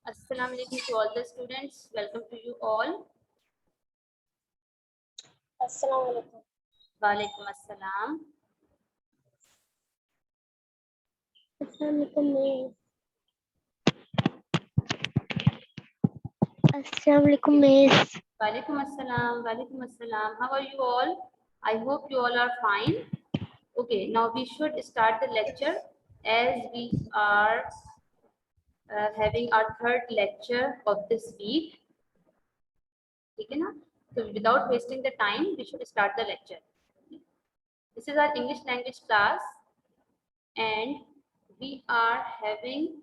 Assalamu alaikum to all the students. Welcome to you all. Assalamu alaikum. Wa alaikum assalam. Assalamu alaikum, miss. Assalamu alaikum, miss. Wa alaikum assalam. Wa alaikum assalam. How are you all? I hope you all are fine. Okay, now we should start the lecture as we are having our third lecture of this week. ठीक है ना? So without wasting the time, we should start the lecture. This is our English language class, and we are having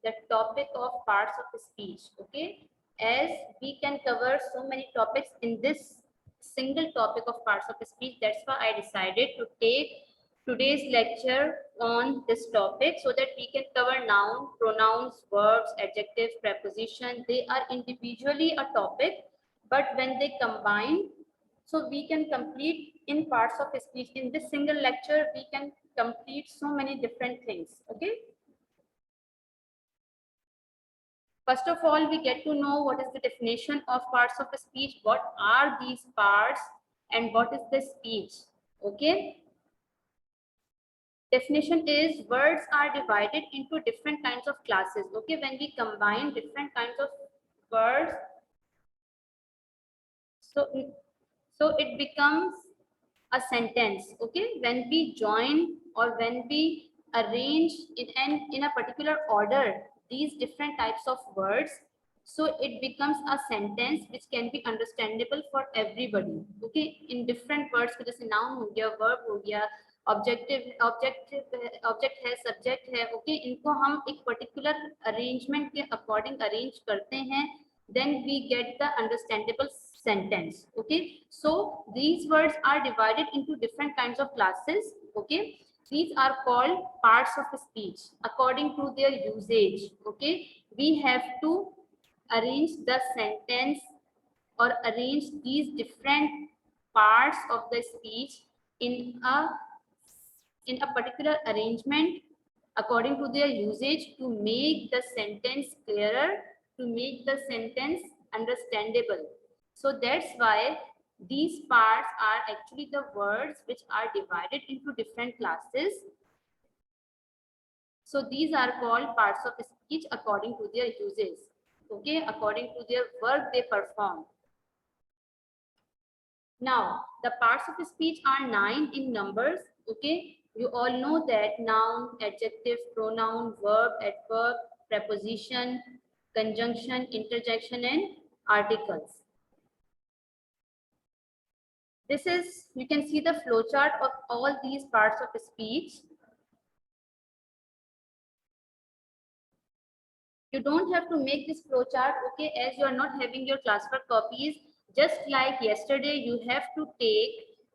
the topic of parts of speech. Okay, as we can cover so many topics in this single topic of parts of speech, that's why I decided to take today's lecture on this topic so that we can cover noun, pronouns, verbs, adjective, preposition. They are individually a topic, but when they combine, so we can complete in parts of speech. In this single lecture, we can complete so many different things. Okay. First of all, we get to know what is the definition of parts of a speech, what are these parts, and what is the speech. Okay. Definition is words are divided into different kinds of classes. Okay, when we combine different kinds of words, so it becomes a sentence. Okay, when we join or when we arrange in a particular order these different types of words, so it becomes a sentence which can be understandable for everybody. Okay, in different words, जैसे noun हो गया, verb हो गया, object है, subject है. Okay, इनको हम एक particular arrangement के according arrange करते हैं, then we get the understandable sentence. Okay, so these words are divided into different kinds of classes. Okay, these are called parts of speech according to their usage. Okay, we have to arrange the sentence or arrange these different parts of the speech in a particular arrangement according to their usage to make the sentence clearer, to make the sentence understandable. So that's why these parts are actually the words which are divided into different classes. So these are called parts of speech according to their uses. Okay, according to their work they perform. Now, the parts of speech are 9 in numbers. Okay, you all know that noun, adjective, pronoun, verb, adverb, preposition, conjunction, interjection, and articles. This is, you can see the flowchart of all these parts of speech. You don't have to make this flowchart, okay, as you are not having your classwork copies. Just like yesterday, you have to take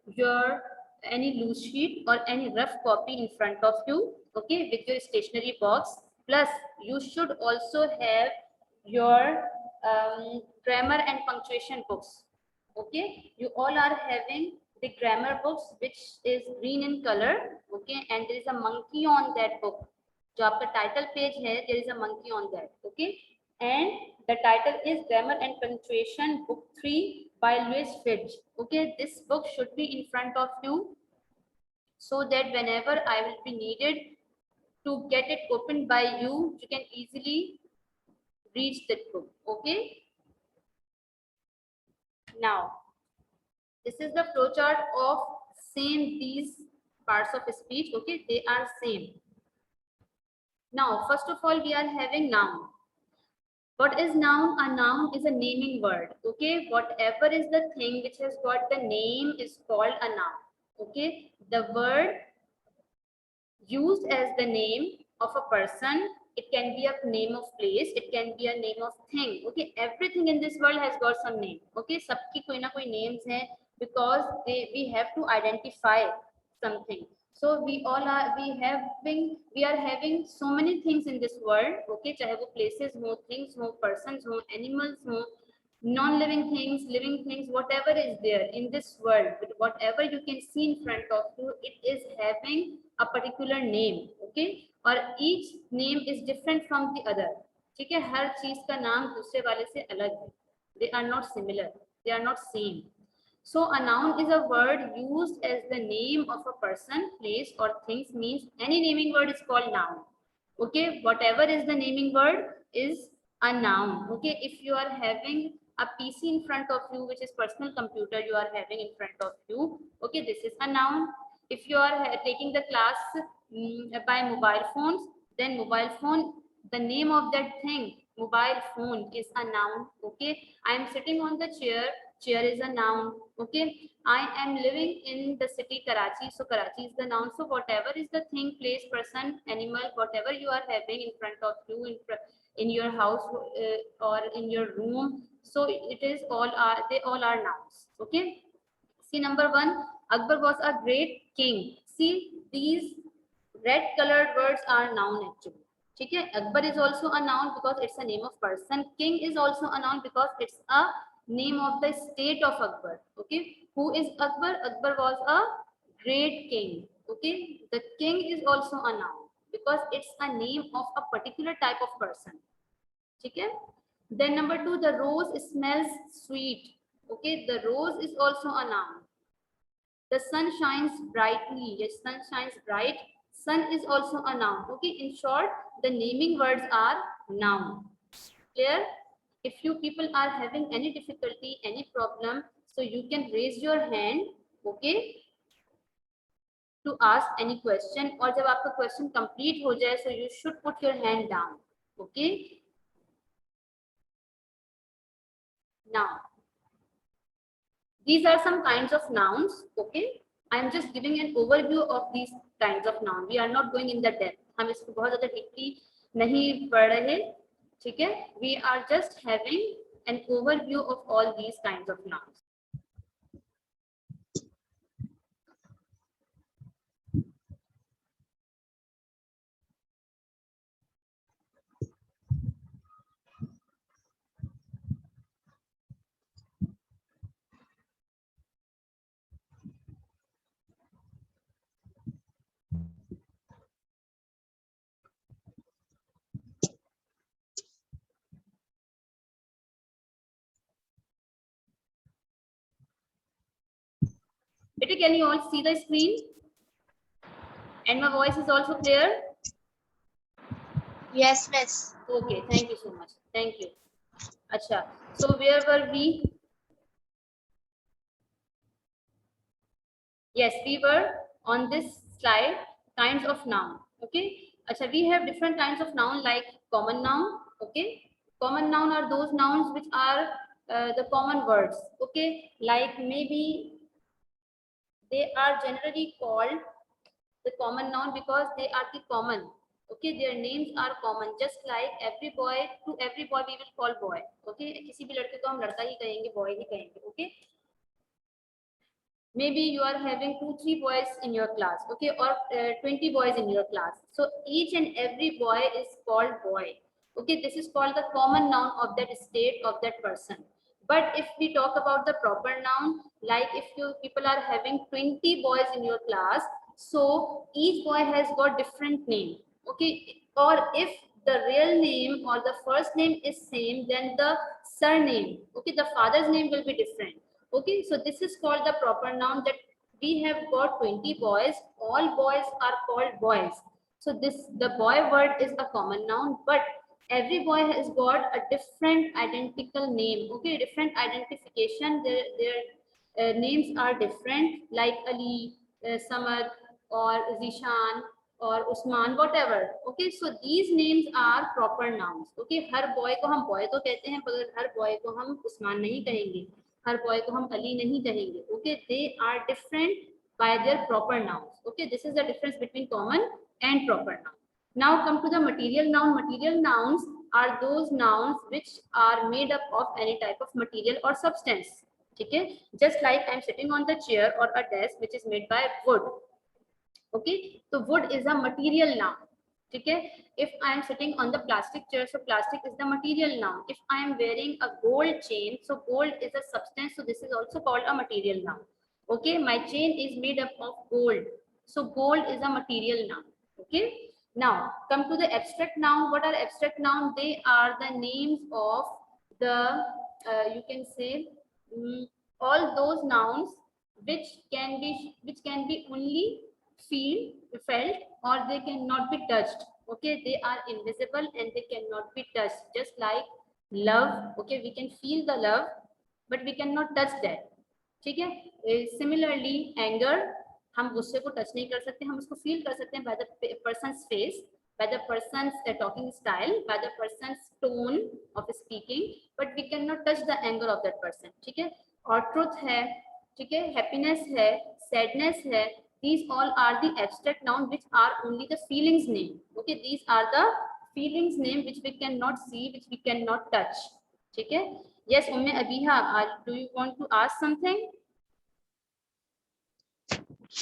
your any loose sheet or any rough copy in front of you, okay, with your stationery box. Plus, you should also have your grammar and punctuation books. Okay, you all are having the grammar books, which is green in color. Okay, and there is a monkey on that book. जो आपका title page है, there is a monkey on that. Okay, and the title is Grammar and Punctuation Book 3 by Louis Fitch. Okay, this book should be in front of you so that whenever I will be needed to get it opened by you, you can easily reach that book. Okay, now this is the flowchart of same these parts of speech. Okay, they are same. Now, first of all, we are having noun. What is noun? A noun is a naming word. Okay, whatever is the thing which has got the name is called a noun. Okay, the word used as the name of a person, it can be a name of place, it can be a name of thing. Okay, everything in this world has got some name. Okay, सबकी कोई ना कोई names हैं because we have to identify something. So we are having so many things in this world. Okay, चाहे वो places हो, things हो, persons हो, animals हो, non-living things, living things, whatever is there in this world, whatever you can see in front of you, it is having a particular name. Okay, or each name is different from the other. ठीक है, हर चीज का नाम दूसरे वाले से अलग है. They are not similar, they are not same. So a noun is a word used as the name of a person, place or things. Means any naming word is called noun. Okay, whatever is the naming word is a noun. Okay, if you are having a PC in front of you, which is personal computer you are having in front of you, okay, this is a noun. If you are taking the class by mobile phones, then mobile phone, the name of that thing, mobile phone, is a noun. Okay, I am sitting on the chair, chair is a noun. Okay, I am living in the city Karachi, so Karachi is the noun. So whatever is the thing, place, person, animal, whatever you are having in front of you, in your house or in your room, so it is all are, they all are nouns. Okay, see number 1, Akbar was a great king. See, these red colored words are noun actually. Okay, Akbar is also a noun because it's a name of person. King is also a noun because it's a name of the state of Akbar. Okay, who is Akbar? Akbar was a great king. Okay, the king is also a noun because it's a name of a particular type of person. Okay, then number 2, the rose smells sweet. Okay, the rose is also a noun. The sun shines brightly. Yes, sun shines bright. Sun is also a noun. Okay, in short, the naming words are noun. Clear? If you people are having any difficulty, any problem, so you can raise your hand, okay, to ask any question. और जब आपका question complete हो जाए, so you should put your hand down. Okay. Now, these are some kinds of nouns. Okay, I am just giving an overview of these kinds of noun. We are not going in the depth. हम इसको बहुत ज़्यादा deeply नहीं पढ़ रहे. ठीक है? We are just having an overview of all these kinds of nouns. Better, can you all see the screen? And my voice is also clear? Yes, miss. Okay, thank you so much. Thank you. Acha, so where were we? Yes, we were on this slide, kinds of noun. Okay. Acha, we have different kinds of noun like common noun. Okay. Common noun are those nouns which are the common words. Okay. Like maybe they are generally called the common noun because they are the common. Okay, their names are common. Just like every boy, to every boy we will call boy. Okay, किसी भी लड़के को हम लड़का ही कहेंगे, boy ही कहेंगे. Okay. Maybe you are having 2-3 boys in your class, okay, or 20 boys in your class. So each and every boy is called boy. Okay, this is called the common noun of that state of that person. But if we talk about the proper noun, like if you people are having 20 boys in your class, so each boy has got different name. Okay, or if the real name or the first name is same, then the surname, okay, the father's name will be different. Okay, so this is called the proper noun, that we have got 20 boys, all boys are called boys. So this, the boy word is a common noun, but every boy has got a different identical name. Okay, different identification. Their names are different, like Ali, Samad, or Zishan, or Usman, whatever. Okay, so these names are proper nouns. Okay, her boy को हम boy तो कहते हैं, पर हर boy को हम Usman नहीं कहेंगे, हर boy को हम Ali नहीं कहेंगे. Okay, they are different by their proper nouns. Okay, this is the difference between common and proper noun. Now come to the material noun. Material nouns are those nouns which are made up of any type of material or substance. Okay, just like I'm sitting on the chair or a desk which is made by wood. Okay, so wood is a material noun. Okay, if I am sitting on the plastic chair, so plastic is the material noun. If I am wearing a gold chain, so gold is a substance, so this is also called a material noun. Okay, my chain is made up of gold, so gold is a material noun. Okay, Now come to the abstract noun. What are abstract noun? They are the names of the you can say all those nouns which can be only felt, or they cannot be touched. Okay, they are invisible and they cannot be touched, just like love. Okay, we can feel the love but we cannot touch that. ठीक है, similarly anger, हम गुस्से को touch नहीं कर सकते, हम उसको फील कर सकते हैं by the person's face, by the person's talking style, by the person's tone of speaking, but we can not touch the anger of that person. ठीक है, और ट्रुथ है, ठीक है, हैप्पीनेस है, सैडनेस है, these all are the abstract noun which are only the feelings name. Okay, these are the feelings name which we cannot see, which we cannot touch. ठीक है. Yes, Umme Abiha, do you want to ask something?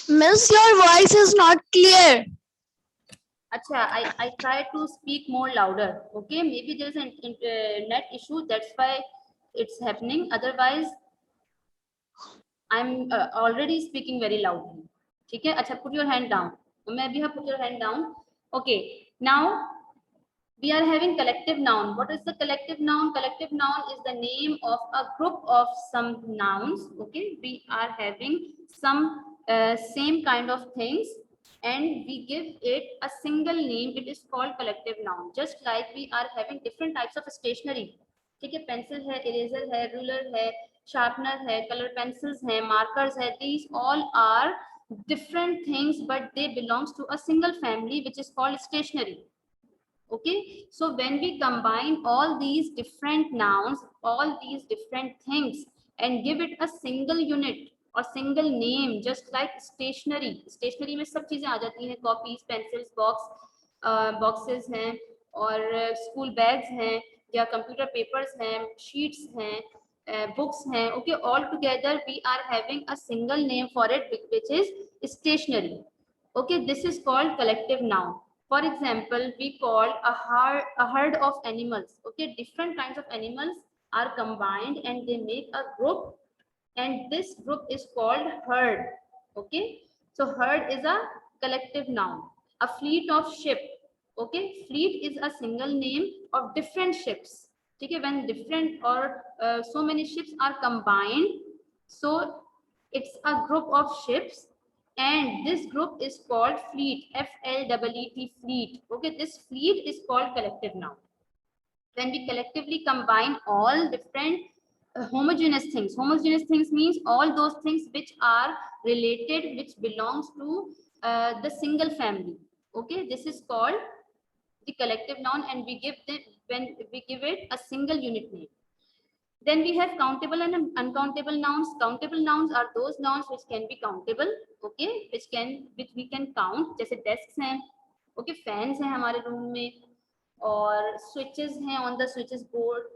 Miss, your voice is not clear. Acha, I try to speak more louder. Okay, maybe there is an net issue, that's why it's happening. Otherwise, I'm already speaking very loudly. ठीक है. अच्छा, put your hand down. Umme Abiha, put your hand down. Okay, now we are having collective noun. What is the collective noun? Collective noun is the name of a group of some nouns. Okay, we are having some same kind of things and we give it a single name. It is called collective noun. Just like we are having different types of stationery. ठीक है, pencil है, eraser है, ruler है, sharpener है, colour pencils है, markers है. These all are different things, but they belongs to a single family which is called stationery. Okay, so when we combine all these different nouns, all these different things, and give it a single unit or single name, just like stationery. Stationery में सब चीजें आ जाती हैं, copies, pencils, boxes हैं, और school bags हैं, या computer papers हैं, sheets हैं, books हैं. Okay, all together we are having a single name for it, which is stationery. Okay, this is called collective noun. For example, we call a herd of animals. Okay, different kinds of animals are combined and they make a group, and this group is called herd. Okay, so herd is a collective noun. A fleet of ship. Okay, fleet is a single name of different ships. Okay, when different or so many ships are combined, so it's a group of ships, and this group is called fleet. FLEET, fleet. Okay, this fleet is called collective noun. When we collectively combine all different homogeneous things. Homogeneous things means all those things which are related, which belongs to the single family. Okay, this is called the collective noun, and we give them, when we give it a single unit name. Then we have countable and uncountable nouns. Countable nouns are those nouns which can be countable, okay, which we can count. जैसे desks हैं, okay, fans हैं हमारे room में, और switches हैं on the switches board,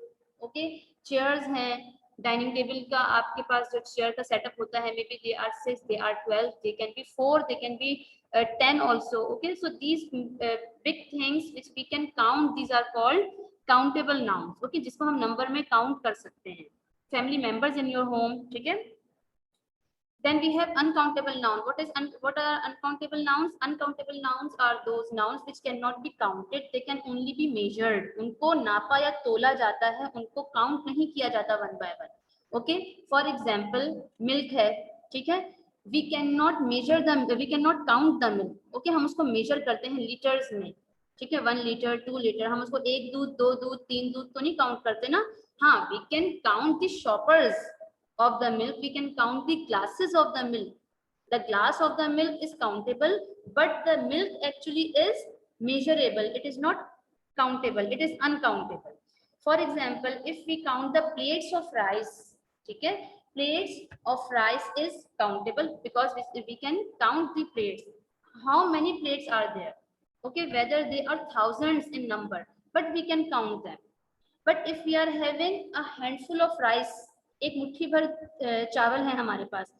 okay, chairs हैं, dining table का आपके पास जो chair का setup होता है, maybe they are 6, they are 12, they can be 4, they can be 10 also. Okay, so these big things which we can count, these are called countable nouns. Okay, जिसको हम number में count कर सकते हैं. Family members in your home. ठीक है. Then we have uncountable noun. What are uncountable nouns? Uncountable nouns are those nouns which cannot be counted. They can only be measured. उनको नापा या तोला जाता है, उनको काउंट नहीं किया जाता one by one. Okay, for example, milk है, ठीक है. We cannot measure them. We cannot count the milk. Okay, हम उसको measure करते हैं liters में. ठीक है, 1 लीटर 2 लीटर, हम उसको 1 दूध 2 दूध 3 दूध तो नहीं काउंट करते ना. हाँ, we can count the shoppers of the milk, we can count the glasses of the milk. The glass of the milk is countable, but the milk actually is measurable. It is not countable, it is uncountable. For example, if we count the plates of rice, okay, plates of rice is countable because we can count the plates. How many plates are there? Okay, whether they are thousands in number, but we can count them. But if we are having a handful of rice, एक मुट्ठी भर चावल है हमारे पास,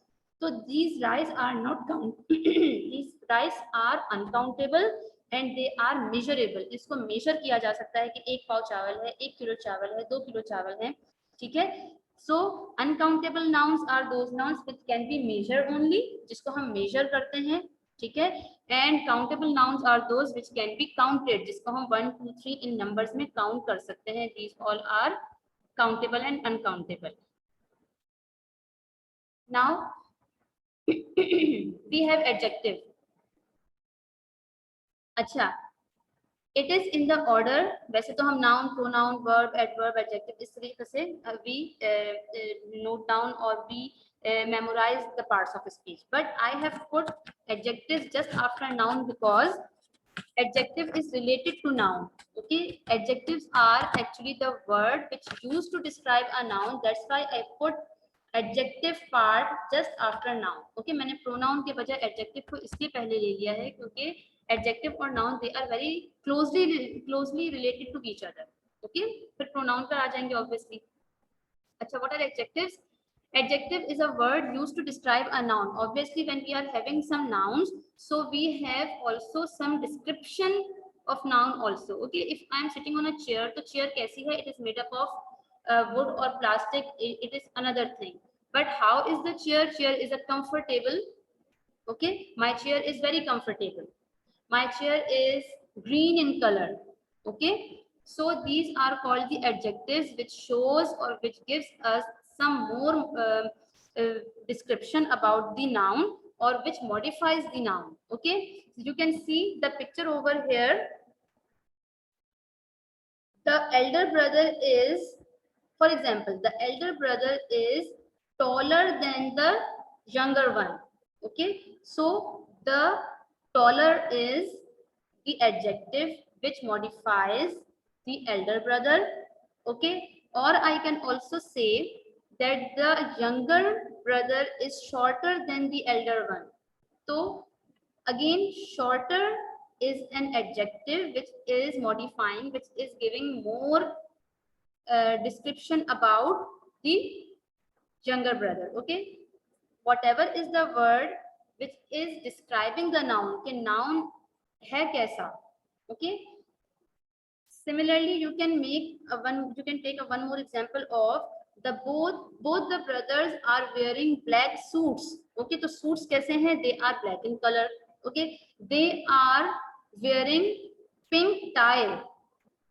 तो these rice are not count these rice are uncountable and they are measurable. इसको measure किया जा सकता है कि 1 पाव चावल है, 1 किलो चावल है, 2 किलो चावल है. ठीक है. So uncountable nouns are those nouns which can be measured only, जिसको हम measure करते हैं. ठीक है. And countable nouns are those which can be counted, जिसको हम 1 2 3 इन नंबर्स में काउंट कर सकते हैं. These all are countable and uncountable. Now we have adjective. अच्छा, it is in the order. वैसे तो हम noun, pronoun, verb, adverb, adjective इस तरीके से we note down or we memorize the parts of speech. But I have put adjectives just after noun because adjective is related to noun. Okay, adjectives are actually the word which used to describe a noun. That's why I put adjective part just after noun. Okay, मैंने pronoun के बजाय adjective को इसलिए पहले ले लिया है क्योंकि adjective और noun they are very closely related to each other. Okay, फिर pronoun पर आ जाएंगे obviously. अच्छा, what are adjectives? Adjective is a word used to describe a noun. Obviously, when we are having some nouns, so we have also some description of noun also. Okay, if I am sitting on a chair, तो chair कैसी है? It is made up of wood or plastic. It is another thing. But how is the chair? Chair is a comfortable. Okay, my chair is very comfortable. My chair is green in color. Okay, so these are called the adjectives which shows or which gives us some more description about the noun or which modifies the noun. Okay, so you can see the picture over here. The elder brother is, for example, the elder brother is taller than the younger one. Okay, so the taller is the adjective which modifies the elder brother. Okay, or I can also say that the younger brother is shorter than the elder one. So again, shorter is an adjective which is modifying, which is giving more description about the younger brother. Okay, whatever is the word which is describing the noun, कि noun है कैसा. Okay, similarly you can make you can take one more example of the both the brothers are wearing black suits. Okay, तो suits कैसे हैं? They are black in color. Okay, they are wearing pink tie.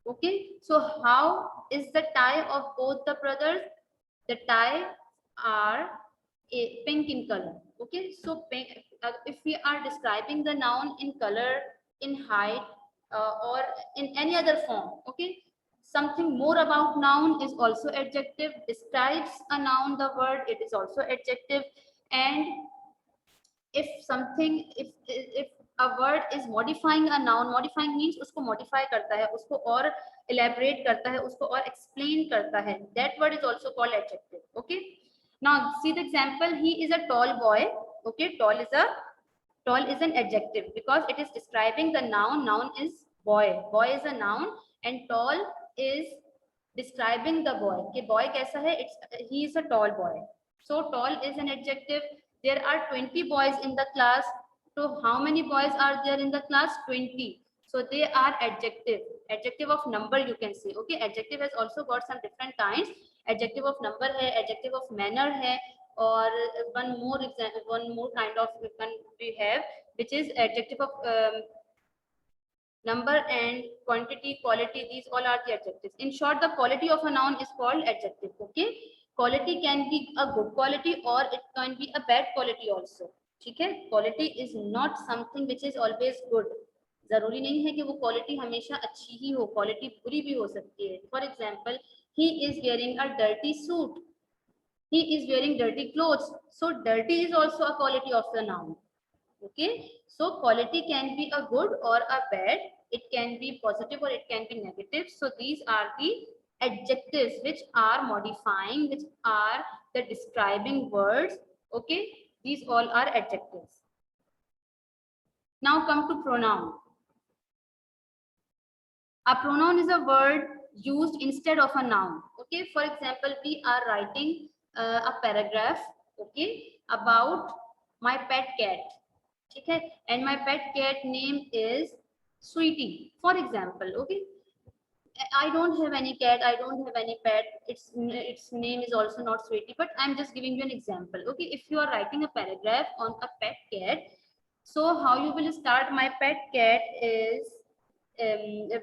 Okay, so how is the tie of both the brothers? The tie are pink in color. Okay, so pink, if we are describing the noun in color, in height, or in any other form. Okay, something more about noun is also adjective. Describes a noun, the word, it is also adjective. And if something, if a word is modifying a noun, modifying means उसको modify करता है, उसको और elaborate करता है, उसको और explain करता है, that word is also called adjective. Okay, now see the example. He is a tall boy. Okay, tall is an adjective because it is describing the noun. Noun is boy. Boy is a noun and tall is describing the boy. कि boy कैसा है? He is a tall boy. So tall is an adjective. There are 20 boys in the class. So how many boys are there in the class? 20. So they are adjective. Adjective of number you can say. Okay, adjective has also got some different kinds. Adjective of number है, adjective of manner है, or one more kind of one we have, which is adjective of number and quantity, quality. These all are the adjectives. In short, the quality of a noun is called adjective. Okay, quality can be a good quality or it can be a bad quality also. ठीक है, quality is not something which is always good. जरूरी नहीं है कि वो quality हमेशा अच्छी ही हो, quality बुरी भी हो सकती है. For example, he is wearing a dirty suit. He is wearing dirty clothes. So dirty is also a quality of the noun. Okay, so quality can be a good or a bad. It can be positive or it can be negative. So these are the adjectives which are modifying, which are the describing words. Okay, these all are adjectives. Now come to pronoun. A pronoun is a word used instead of a noun. Okay, for example, we are writing a paragraph, okay, about my pet cat. Okay, and my pet cat name is Sweetie, for example. Okay, I don't have any cat, I don't have any pet, its name is also not Sweetie, but I'm just giving you an example. Okay, if you are writing a paragraph on a pet cat, So how you will start? My pet cat is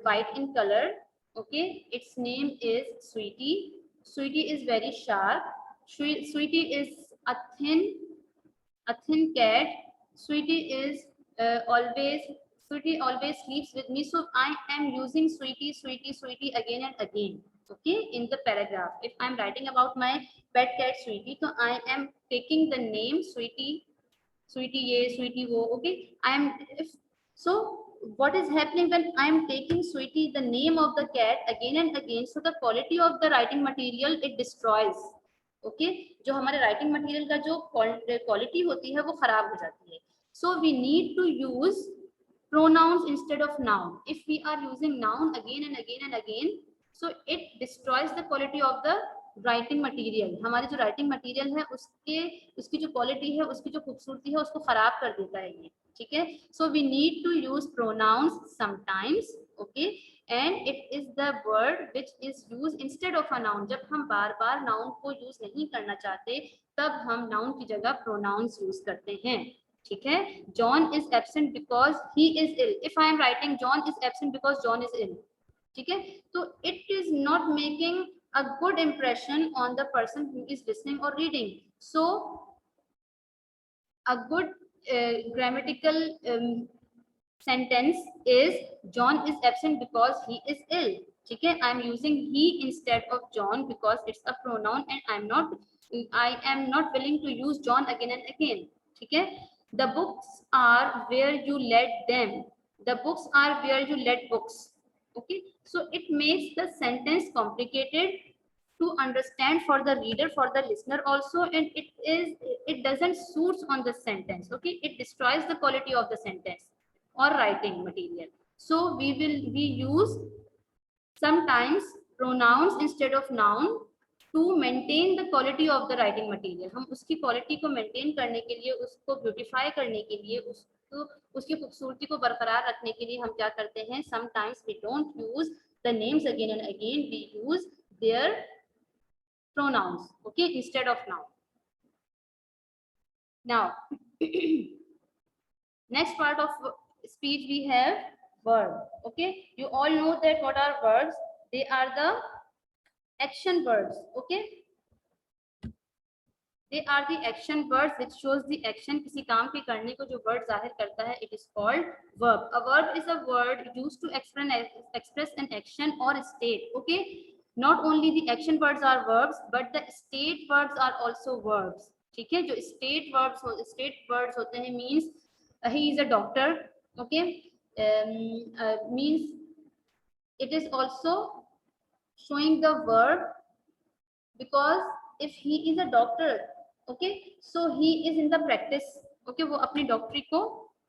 white in color. Okay, its name is Sweetie. Sweetie is very sharp. Sweetie is a thin cat. Sweetie is always Sweetie always sleeps with me. So I am using Sweetie, Sweetie, Sweetie again and again. Okay, in the paragraph. If I'm writing about my pet cat Sweetie, so I am taking the name Sweetie, Sweetie ye, Sweetie wo. Okay, so what is happening when I am taking Sweetie, the name of the cat, again and again? So the quality of the writing material it destroys. Okay जो हमारे writing material का जो quality होती है वो खराब हो जाती है. So we need to use pronouns instead of noun. If we are using noun again and again and again, so it destroys the quality of the writing material. हमारे जो writing material है उसकी जो quality है, उसकी जो खूबसूरती है, उसको खराब कर देता है ये. ठीक है. So we need to use pronouns sometimes. Okay. And it is the word which is used instead of a noun. जब हम बार बार noun को use नहीं करना चाहते तब हम noun की जगह pronouns use करते हैं. ठीक है. John is absent because he is ill. If I am writing John is absent because John is ill, ठीक है, तो it is not making a good impression on the person who is listening or reading. So a good grammatical sentence is John is absent because he is ill. ठीक है. I am using he instead of John because it's a pronoun and I am not willing to use John again and again. ठीक है. The books are where you let them. The books are where you let books. Okay. So it makes the sentence complicated to understand for the reader, for the listener also, and it doesn't suits on the sentence. Okay. It destroys the quality of the sentence or writing material. So we use sometimes pronouns instead of noun to maintain the quality of the writing material. हम उसकी quality को maintain करने के लिए, उसको beautify करने के लिए, उसकी खूबसूरती को बरकरार रखने के लिए हम क्या करते हैं? Sometimes we don't use the names again and again. We use their pronouns, okay, instead of noun. Now next part of speech we have verb. Okay, you all know that what are verbs? They are the action words. Okay, they are the action words which shows the action. किसी काम के करने को जो word जाहिर करता है, it is called verb. A verb is a word used to express an action or state. Okay, not only the action words are verbs, but the state words are also verbs. ठीक है. जो state words होते हैं means he is a doctor. Okay, means it is also showing the verb because if he is a doctor, okay, so he is in the practice. Okay, वो अपनी डॉक्टरी को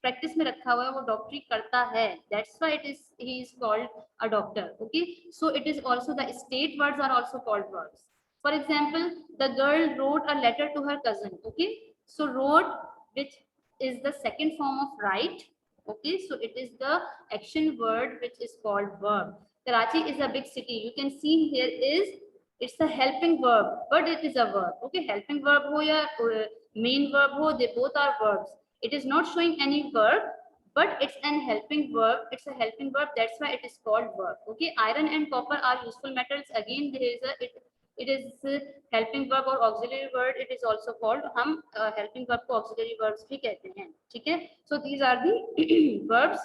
practice में रखा हुआ है, वो डॉक्टरी करता है. That's why he is called a doctor. Okay, so it is also the state words are also called verbs. For example, the girl wrote a letter to her cousin. Okay, so wrote, which is the second form of write. Okay, so it is the action word which is called verb. Karachi is a big city. You can see here is it's a helping verb, but it is a verb. Okay, helping verb ho ya main verb ho, they both are verbs. It is not showing any verb, but it's an helping verb. It's a helping verb. That's why it is called verb. Okay, iron and copper are useful metals. Again, there is it is helping verb or auxiliary word. It is also called. हम helping verb को auxiliary verbs भी कहते हैं. ठीक है. So these are the verbs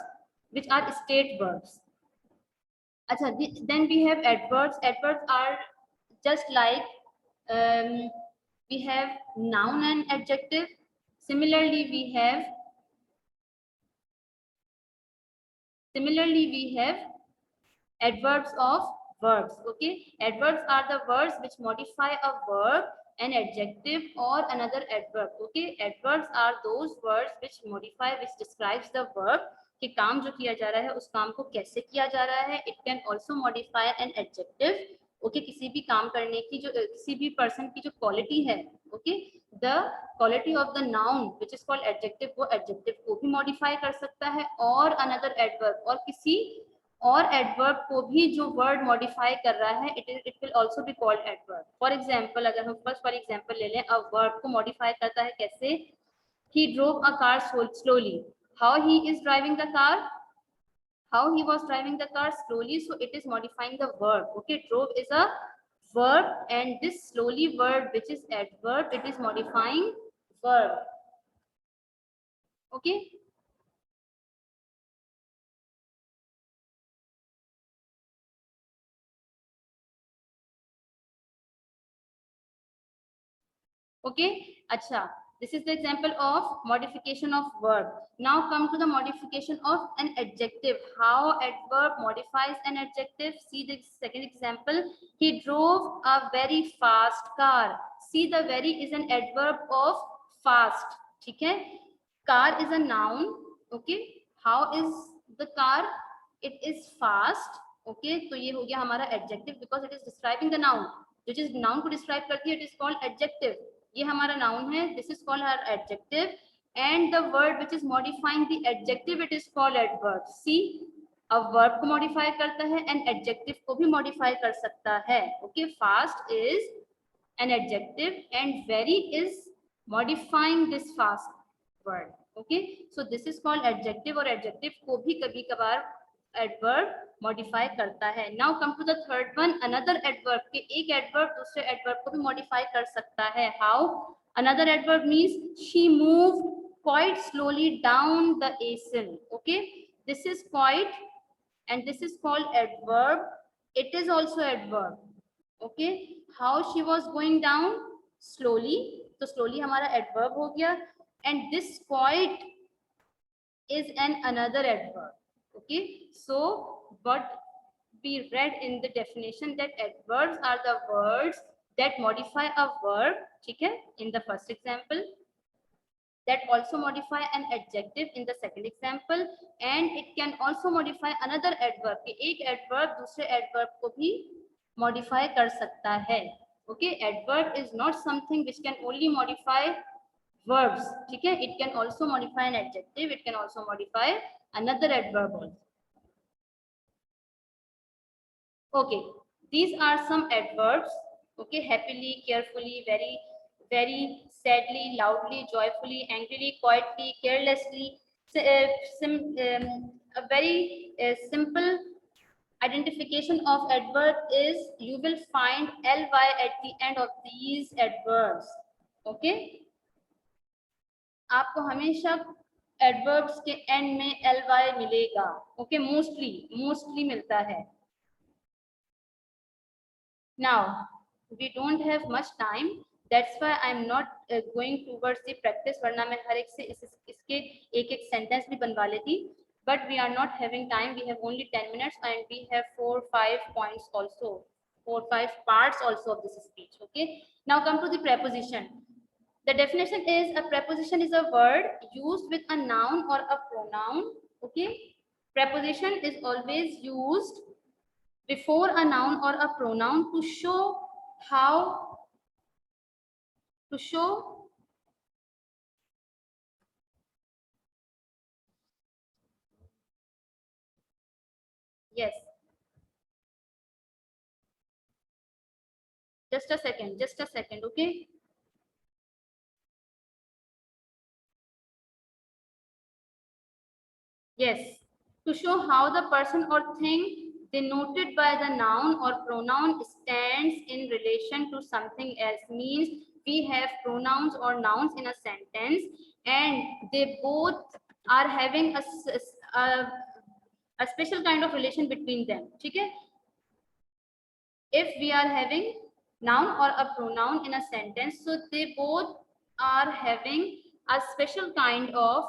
which are state verbs. अच्छा, then we have adverbs. Adverbs are just like we have noun and adjective. Similarly we have adverbs of verbs. Okay, adverbs are the words which modify a verb, an adjective or another adverb. Okay, adverbs are those words which modify, which describes the verb कि काम जो किया जा रहा है उस काम को कैसे किया जा रहा है. It can also modify an adjective. Okay, किसी भी काम करने की जो किसी भी पर्सन की जो क्वालिटी है, okay, the quality of the noun which is called adjective, वो एडजेक्टिव को भी मॉडिफाई कर सकता है और अनदर एडवर्ब और किसी और एडवर्ब को भी जो वर्ड मॉडिफाई कर रहा है, it will also be called adverb. For example, अगर हम फर्स्ट फॉर एग्जांपल ले लें, अ वर्ब को मॉडिफाई करता है कैसे? He drove a car slowly. how he is driving the car, how he was driving the car slowly, so it is modifying the verb. Okay, drove is a verb, and this slowly word which is adverb, it is modifying verb. Okay, okay, acha, this is the example of modification of verb. Now come to the modification of an adjective, how adverb modifies an adjective. See the second example, he drove a very fast car. See, the very is an adverb of fast. ठीक है, car is a noun. Okay, how is the car, it is fast. Okay, तो ये हो गया हमारा adjective because it is describing the noun. जो चीज noun को describe करती है, it is called adjective. ये हमारा noun है, this is called our adjective, and the word which is modifying the adjective, it is called adverb. See, a verb को modify करता है and adjective को भी modify कर सकता है. Okay, fast is an adjective and very is modifying this fast word. Okay, so this is called adjective, और adjective को भी कभी कभार adverb modify करता है. Now come to the third one, another adverb. कि एक adverb दूसरे adverb को भी modify कर सकता है. How? Another adverb means she moved quite slowly down the aisle. Okay, this is quite and this is called adverb. It is also adverb. Okay, how she was going down slowly, तो slowly हमारा adverb हो गया, and this quite is an another adverb. Okay, so what we read in the definition, that adverbs are the words that modify a verb. ठीक है, in the first example, that also modify an adjective in the second example, and it can also modify another adverb. कि एक adverb दूसरे adverb को भी modify कर सकता है. Okay, adverb is not something which can only modify verbs. ठीक है, it can also modify an adjective, it can also modify another adverb also. Okay, these are some adverbs. Okay, happily, carefully, very, very sadly, loudly, joyfully, angrily, quietly, carelessly. A very simple identification of adverb is you will find ly at the end of these adverbs. Okay, आपको हमेशा adverbs के end में ly मिलेगा. Okay, mostly मिलता है. Now we don't have much time, that's why I'm not going towards the practice, वरना मैं हर एक से इसके एक sentence भी बनवा लेती, but we are not having time. We have only 10 minutes and we have 4-5 points also, 4-5 parts also of this speech. Okay, now come to the preposition. The definition is, a preposition is a word used with a noun or a pronoun. Okay, preposition is always used before a noun or a pronoun to show how, yes, just a second. Okay, yes, to show how the person or thing denoted by the noun or pronoun stands in relation to something else. Means we have pronouns or nouns in a sentence and they both are having a special kind of relation between them. Okay, if we are having noun or a pronoun in a sentence, so they both are having a special kind of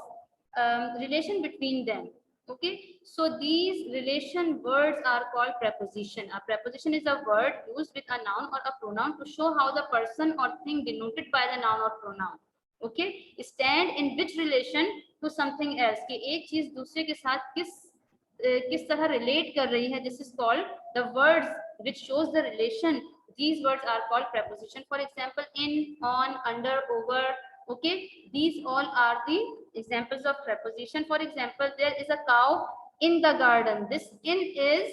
relation between them. Okay, so these relation words are called preposition. A preposition is a word used with a noun or a pronoun to show how the person or thing denoted by the noun or pronoun, okay, stand in which relation to something else. कि एक चीज दूसरे के साथ किस तरह relate कर रही है. This is called the words which shows the relation. These words are called preposition. For example, in, on, under, over. Okay, these all are the examples of preposition. For example, there is a cow in the garden. This in is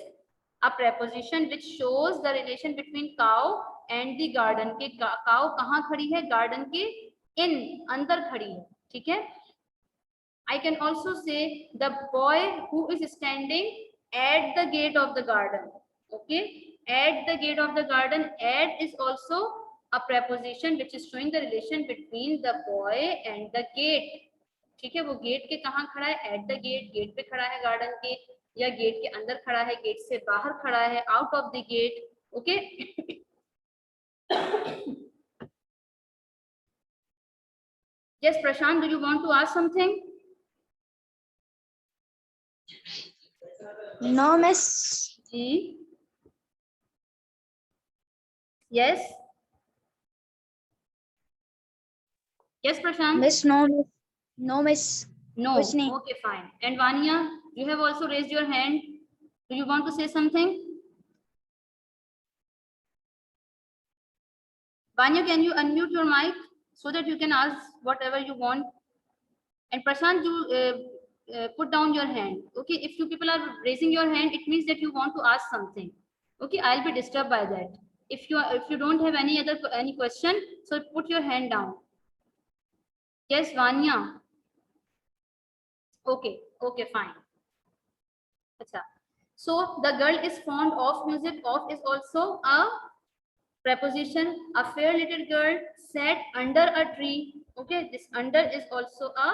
a preposition which shows the relation between cow and the garden. के cow कहाँ खड़ी है? Garden के in, अंदर खड़ी है. ठीक है, I can also say the boy who is standing at the gate of the garden. Okay, at the gate of the garden. At is also a preposition which is showing the relation between the boy and the gate. ठीक है, वो gate के कहाँ खड़ा है? At the gate, gate पे खड़ा है गार्डन के, या गेट के अंदर खड़ा है, गेट से बाहर खड़ा है, out of the gate. Okay. Yes, Prashant, do you want to ask something? No, miss. जी. Yes. Yes, Prashant. Miss, no, miss. No, miss. No. कुछ नहीं. Okay, fine. And Vania, you have also raised your hand. Do you want to say something? Vanya, can you unmute your mic so that you can ask whatever you want? And Prashant, you put down your hand. Okay, if you people are raising your hand, it means that you want to ask something. Okay, I'll be disturbed by that. If you don't have any question, so put your hand down. Yes, Vanya. Okay, okay, fine. Achha. So the girl is fond of music. Of is also a preposition. A fair little girl sat under a tree. Okay, this under is also a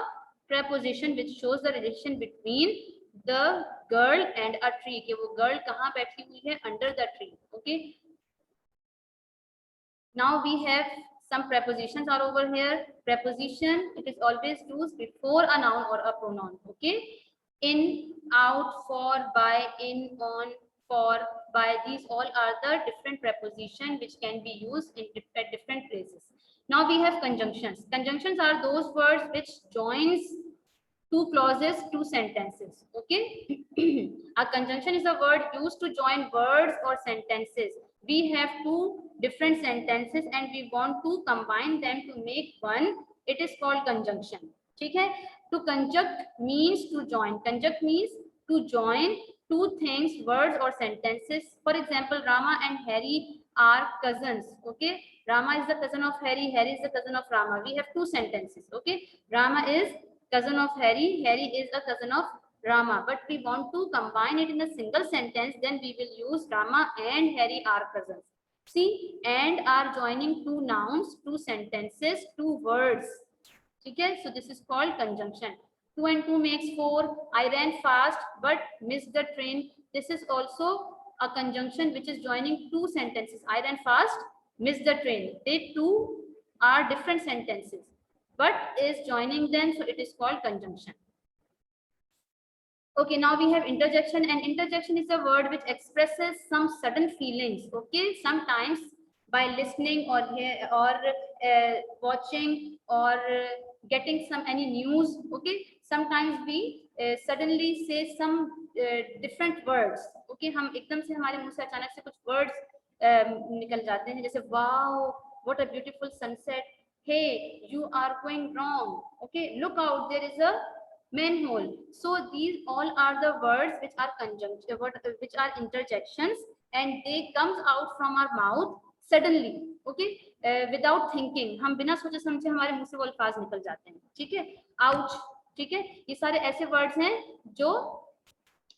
preposition which shows the relation between the girl and a tree. कि वो girl कहाँ बैठी हुई है? Under the tree. Okay. Now we have some prepositions are over here. Preposition, it is always used before a noun or a pronoun. Okay. In, out, for, by, in, on, for, by, these all are the different prepositions which can be used at different places. Now we have conjunctions. Conjunctions are those words which joins two clauses, two sentences. Okay. A conjunction is a word used to join words or sentences. We have two different sentences and we want to combine them to make one. It is called conjunction. ठीक है? To conjunct means to join. Conjunct means to join two things, words or sentences. For example, Rama and Harry are cousins. Okay, Rama is the cousin of Harry. Harry is the cousin of Rama. We have two sentences. Okay, Rama is cousin of Harry. Harry is a cousin of Rama. But we want to combine it in a single sentence. Then we will use Rama and Harry are cousins. See, and are joining two nouns, two sentences, two words. Okay, so this is called conjunction. 2 and 2 makes 4. I ran fast but missed the train. This is also a conjunction which is joining two sentences. I ran fast, missed the train. They two are different sentences, but is joining them, so it is called conjunction. Okay, now we have interjection, and interjection is a word which expresses some sudden feelings. Okay, sometimes by listening or watching or getting some any news. Okay, sometimes we suddenly say some different words. Okay, हम एकदम से हमारे मुंह से अचानक से कुछ words निकल जाते हैं, जैसे wow, what a beautiful sunset. Hey, you are going wrong. Okay, look out, there is a manhole. So these all are the words which are conjunction, which are interjections, and they comes out from our mouth suddenly. Okay, without thinking. हम बिना सोचे समझे हमारे मुंह से वो अल्फाज निकल जाते हैं. ठीक है, ouch. ठीक है, ये सारे ऐसे वर्ड्स हैं जो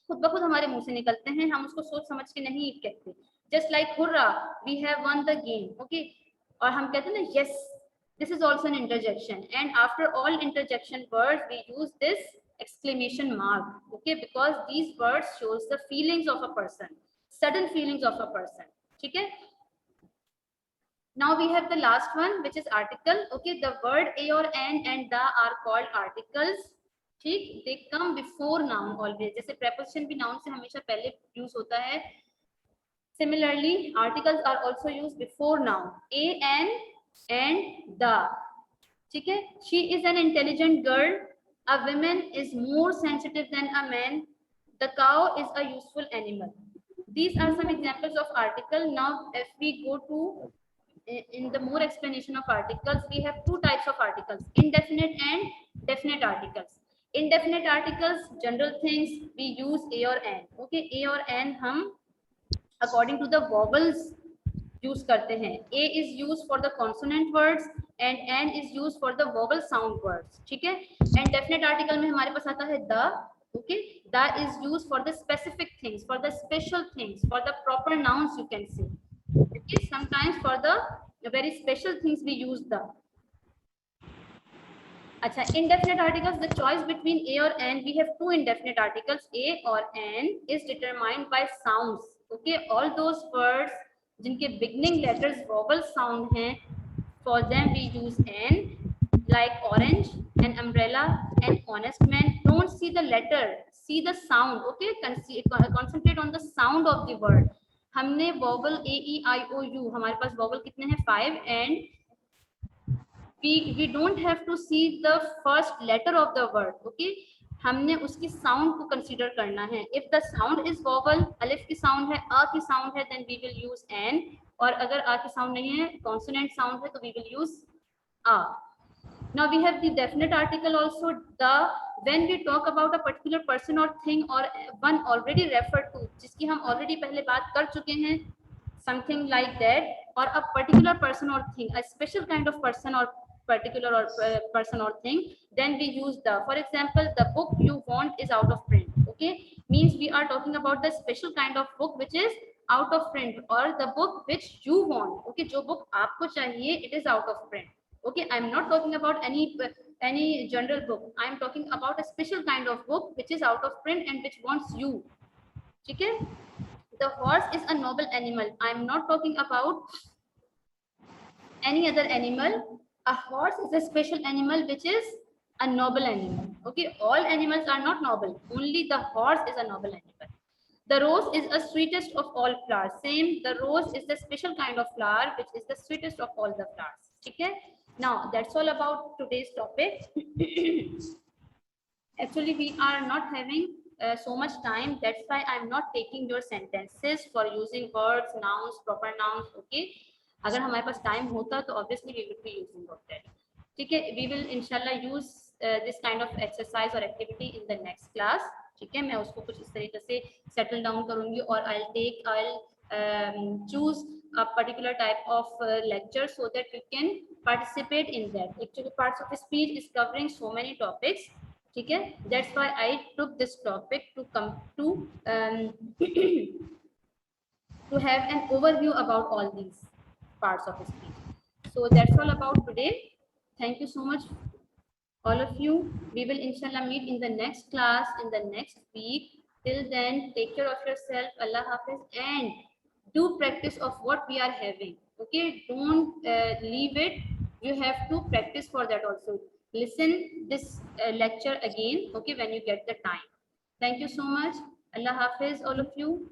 खुद ब खुद हमारे मुंह से निकलते हैं, हम उसको सोच समझ के नहीं कहते. Just like hurrah, we have won the game. Okay, और हम कहते हैं ना yes. This is also an interjection, and after all interjection words we use this exclamation mark. Okay, because these words shows the feelings of a person, sudden feelings of a person. Okay, now we have the last one, which is article. Okay, the word a or an and the are called articles. ठीक, they come before noun always. जैसे preposition भी noun से हमेशा पहले use होता है. Similarly, articles are also used before noun. A, an, and the. ठीक है, she is an intelligent girl. A woman is more sensitive than a man. The cow is a useful animal. These are some examples of article. Now, if we go to in the more explanation of articles, we have two types of articles: indefinite and definite articles. Indefinite articles, general things, we use a or an. Okay, a or an हम according to the vowels use करते हैं. A is used for the consonant words, and n is used for the vowel sound words. ठीक है, and definite article में हमारे पास आता है the. Okay, the is used for the specific things, for the special things, for the proper nouns you can say. Okay, sometimes for the very special things we use the. अच्छा, indefinite articles, the choice between a or n, we have two indefinite articles, a or n is determined by sounds. Okay, all those words जिनके beginning letters vowel sound हैं, for them we use n, like orange and umbrella and honest man. Don't see the letter, see the sound. Okay, concentrate on the sound of the word. हमने vowel a e i o u, हमारे पास vowel कितने हैं 5, and we don't have to see the first letter of the word. Okay, हमने उसकी sound को consider करना है. If the sound is vowel, अलिफ की sound है, a की sound है, then we will use n, और अगर a की sound नहीं है, consonant sound है, तो we will use a. Now we have the definite article also, the. When we talk about a particular person or thing or one already referred to, जिसकी हम already पहले बात कर चुके हैं, something like that, or a particular person or thing, a special kind of person or particular or person or thing, then we use the. For example, the book you want is out of print. Okay, means we are talking about the special kind of book which is out of print, or the book which you want. Okay, जो book आपको चाहिए, it is out of print. Okay, I'm not talking about any general book. I'm talking about a special kind of book which is out of print and which wants you. ठीक है? The horse is a noble animal. I'm not talking about any other animal. A horse is a special animal which is a noble animal. Okay, all animals are not noble. Only the horse is a noble animal. The rose is a sweetest of all flowers. Same, the rose is the special kind of flower which is the sweetest of all the flowers. Okay. Now that's all about today's topic. Actually, we are not having so much time. That's why I'm not taking your sentences for using words, nouns, proper nouns. Okay. अगर हमारे पास time होता तो obviously we would be using of that. ठीक है, we will inshallah use this kind of exercise or activity in the next class. ठीक है, मैं उसको कुछ इस तरीके से settle down करूँगी, और I'll choose a particular type of lecture so that you can participate in that. Actually, parts of speech is covering so many topics. ठीक है, that's why I took this topic to come to to have an overview about all these parts of speech. So that's all about today. Thank you so much, all of you. We will inshallah meet in the next class in the next week. Till then, take care of yourself. Allah Hafiz, and do practice of what we are having. Okay, don't leave it. You have to practice for that also. Listen this lecture again, okay, when you get the time. Thank you so much. Allah Hafiz, all of you.